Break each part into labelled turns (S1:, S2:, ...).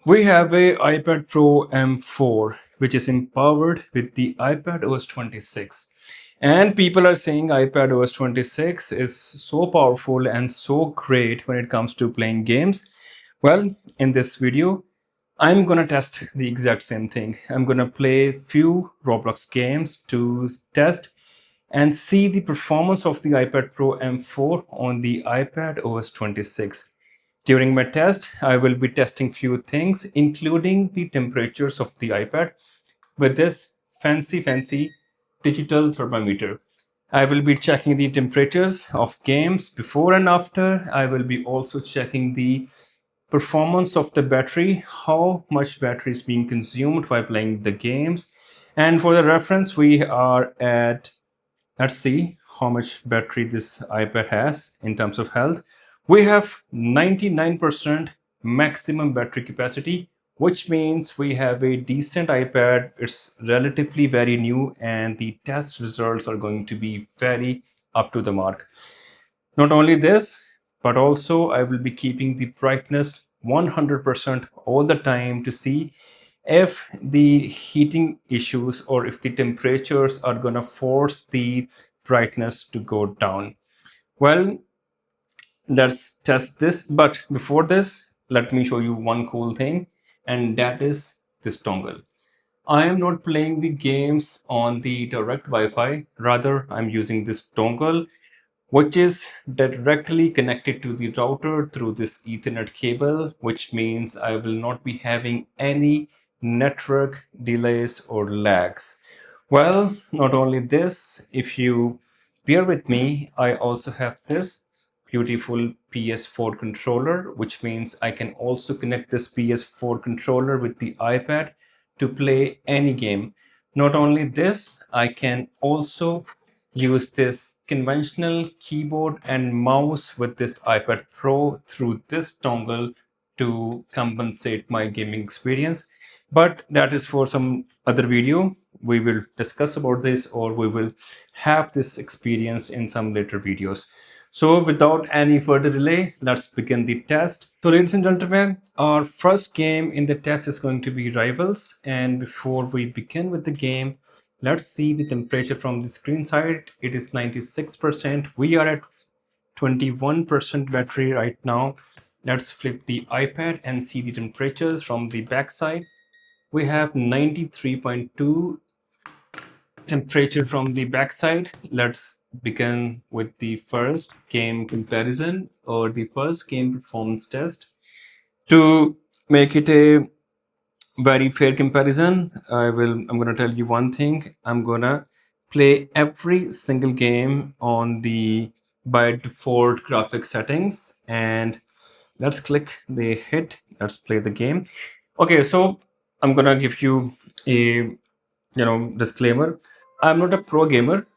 S1: We have a iPad Pro M4, which is empowered with the IpadOS 26. And people are saying IpadOS 26 is so powerful and so great when it comes to playing games. Well, in this video, I'm gonna test the exact same thing. I'm gonna play few Roblox games to test and see the performance of the iPad Pro M4 on the IpadOS 26. During my test, I will be testing few things, including the temperatures of the iPad with this fancy digital thermometer. I will be checking the temperatures of games before and after. I will be also checking the performance of the battery, how much battery is being consumed while playing the games. And for the reference, we are at, let's see how much battery this iPad has in terms of health. We have 99% maximum battery capacity, which means we have a decent iPad. It's relatively very new and the test results are going to be very up to the mark. Not only this, but also I will be keeping the brightness 100% all the time to see if the heating issues or if the temperatures are going to force the brightness to go down. Well, let's test this. But before this, let me show you one cool thing, and that is this dongle. I am not playing the games on the direct Wi-Fi. Rather, I'm using this dongle, which is directly connected to the router through this Ethernet cable, which means I will not be having any network delays or lags. Well, not only this, if you bear with me, I also have this beautiful PS4 controller, which means I can also connect this PS4 controller with the iPad to play any game. Not only this, I can also use this conventional keyboard and mouse with this iPad Pro through this dongle to compensate my gaming experience. But that is for some other video. We will discuss about this, or we will have this experience in some later videos. So without any further delay, let's begin the test. So ladies and gentlemen, our first game in the test is going to be Rivals. And before we begin with the game, let's see the temperature from the screen side. It is 96%. We are at 21% battery right now. Let's flip the iPad and see the temperatures from the back side. We have 93.2 temperature from the backside. Let's begin with the first game comparison or the first game performance test. To make it a very fair comparison, I'm going to tell you one thing. I'm going to play every single game on the by default graphic settings, and let's click the hit. Let's play the game. Okay, so I'm going to give you a disclaimer. I'm not a pro gamer.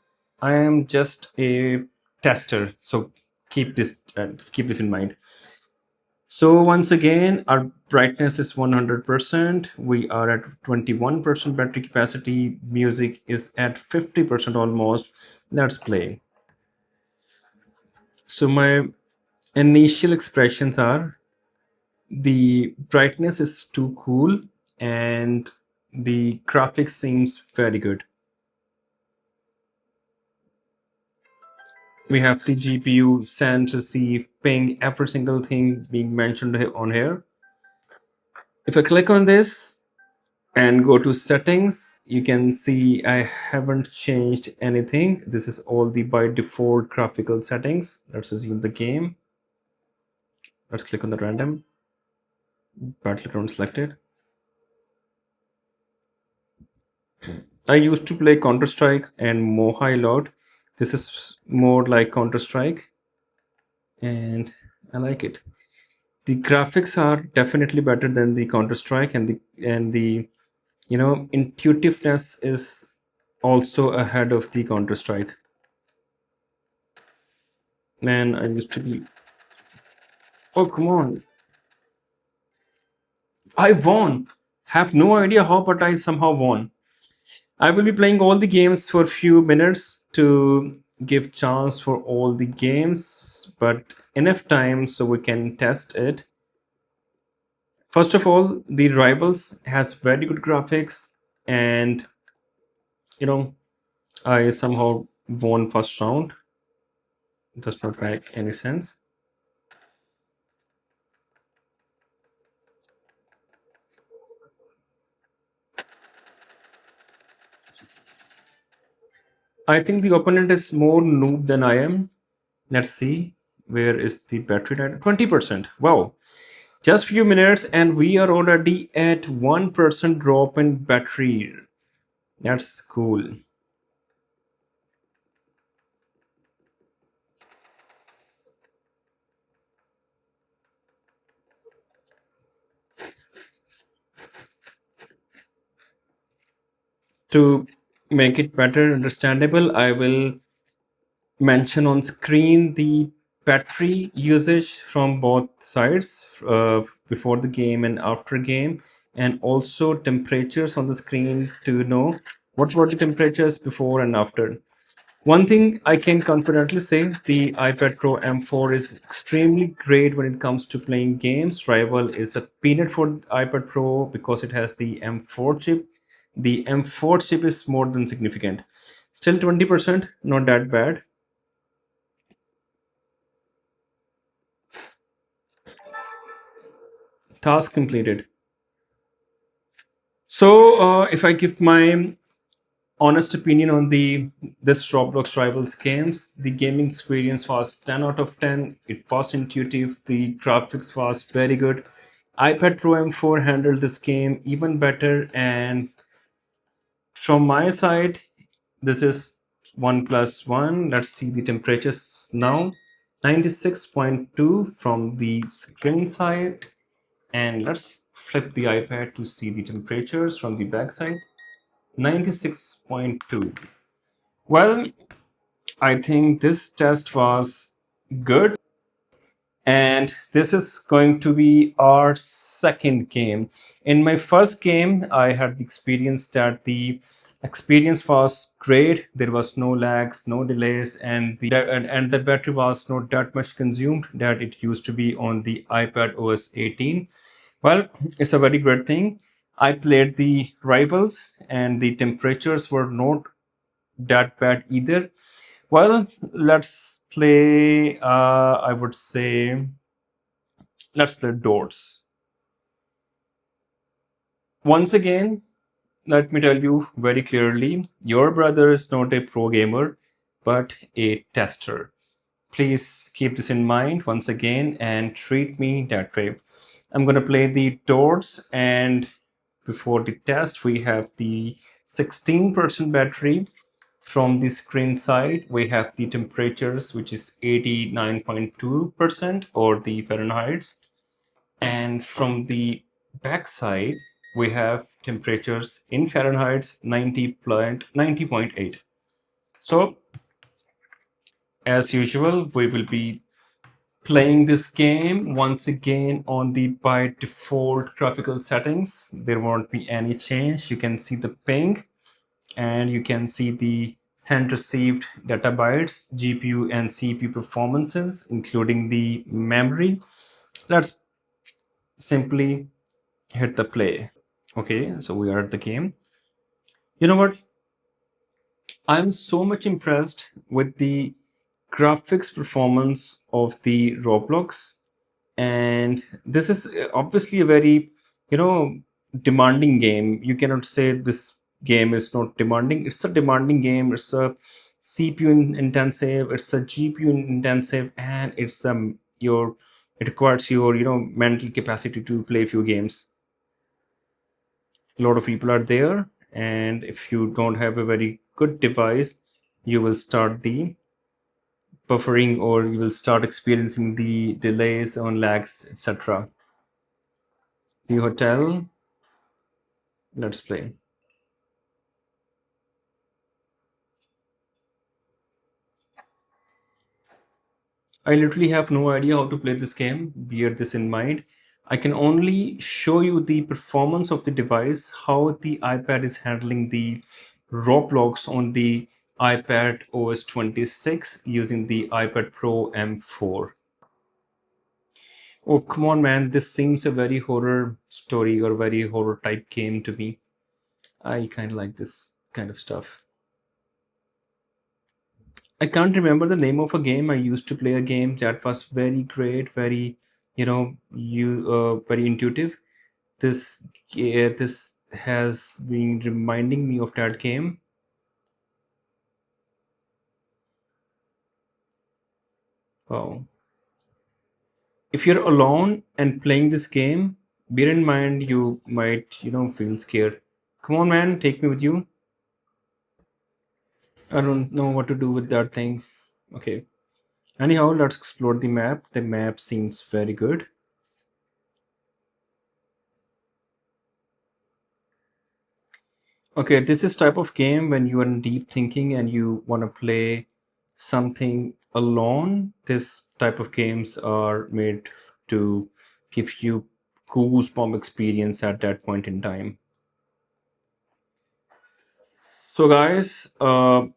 S1: I am just a tester, so keep this in mind. So once again, our brightness is 100%. We are at 21% battery capacity. Music is at 50% almost. Let's play. So my initial expressions are the brightness is too cool and the graphics seems very good. We have the GPU, send, receive, ping, every single thing being mentioned on here. If I click on this and go to settings, you can see I haven't changed anything. This is all the by default graphical settings. Let's assume the game. Let's click on the random. Battleground selected. I used to play Counter-Strike and Moha a lot. This is more like Counter-Strike and I like it. The graphics are definitely better than the Counter-Strike, and the intuitiveness is also ahead of the Counter-Strike. Man, I used to be... Oh, come on. I won. Have no idea how, but I somehow won. I will be playing all the games for a few minutes to give chance for all the games, but enough time so we can test it. First of all, the Rivals has very good graphics, and you know, I somehow won first round. Does not make any sense. I think the opponent is more noob than I am. Let's see. Where is the battery died? 20%. Wow. Just few minutes and we are already at 1% drop in battery. That's cool. To make it better understandable, I will mention on screen the battery usage from both sides, before the game and after game, and also temperatures on the screen to know what were the temperatures before and after. One thing I can confidently say, the iPad Pro M4 is extremely great when it comes to playing games. Rival is a peanut for iPad Pro because it has the M4 chip. The M4 chip is more than significant. Still 20%, not that bad. Task completed. So, if I give my honest opinion on the this Roblox Rivals games, the gaming experience was 10 out of 10. It was intuitive. The graphics was very good. iPad Pro M4 handled this game even better. And from my side, this is 1+1. Let's see the temperatures now. 96.2 from the screen side. And let's flip the iPad to see the temperatures from the back side. 96.2. Well, I think this test was good. And this is going to be our second game. In my first game, I had the experience that the experience was great. There was no lags, no delays, and the battery was not that much consumed that it used to be on the iPad OS 18. Well, it's a very great thing. I played the Rivals, and the temperatures were not that bad either. Well, let's play. I would say let's play Doors. Once again, let me tell you very clearly: your brother is not a pro gamer, but a tester. Please keep this in mind once again and treat me that way. I'm gonna play the Doors, and before the test, we have the 16% battery. From the screen side, we have the temperatures, which is 89.2% or the Fahrenheit. And from the back side, we have temperatures in Fahrenheit 90.8. So, as usual, we will be playing this game once again on the by default graphical settings. There won't be any change. You can see the ping, and you can see the sent received data bytes, GPU and CPU performances, including the memory. Let's simply hit the play. Okay, so we are at the game. You know what? I'm so much impressed with the graphics performance of the Roblox. And this is obviously a very, you know, demanding game. You cannot say this game is not demanding. It's a demanding game. It's a CPU intensive, it's a GPU intensive, and it's your it requires your mental capacity to play a few games. A lot of people are there, and if you don't have a very good device, you will start the buffering, or you will start experiencing the delays on lags, etc. The hotel. Let's play. I literally have no idea how to play this game. Bear this in mind. I can only show you the performance of the device, how the iPad is handling the Roblox on the iPad OS 26 using the iPad Pro M4. Oh, come on, man. This seems a very horror story or very horror type game to me. I kind of like this kind of stuff. I can't remember the name of a game. I used to play a game that was very great, very, very intuitive. This has been reminding me of that game. Wow. If you're alone and playing this game, bear in mind you might, feel scared. Come on, man, take me with you. I don't know what to do with that thing. Okay. Anyhow, let's explore the map. The map seems very good. Okay, this is type of game when you are in deep thinking and you want to play something alone. This type of games are made to give you goosebump experience at that point in time. So guys, wow,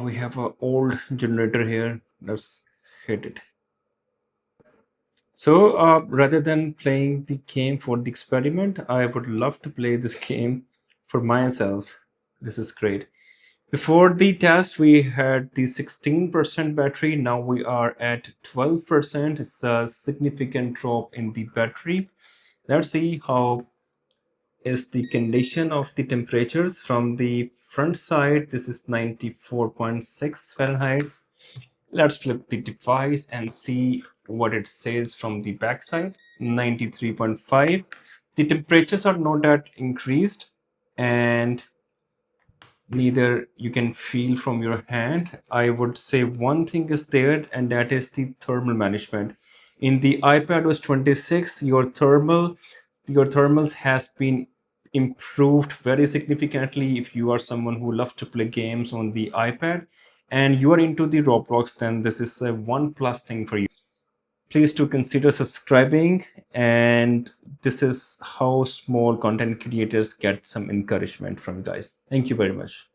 S1: we have a old generator here. Let's hit it. So rather than playing the game for the experiment, I would love to play this game for myself. This is great. Before the test, we had the 16% battery. Now we are at 12%. It's a significant drop in the battery. Let's see how is the condition of the temperatures from the front side. This is 94.6 Fahrenheit. Let's flip the device and see what it says from the back side. 93.5. The temperatures are not that increased, and neither you can feel from your hand. I would say one thing is there, and that is the thermal management. In the iPadOS 26, your thermals has been improved very significantly. If you are someone who loves to play games on the iPad and you are into the Roblox, then this is a one plus thing for you. Please do consider subscribing, and this is how small content creators get some encouragement from you guys. Thank you very much.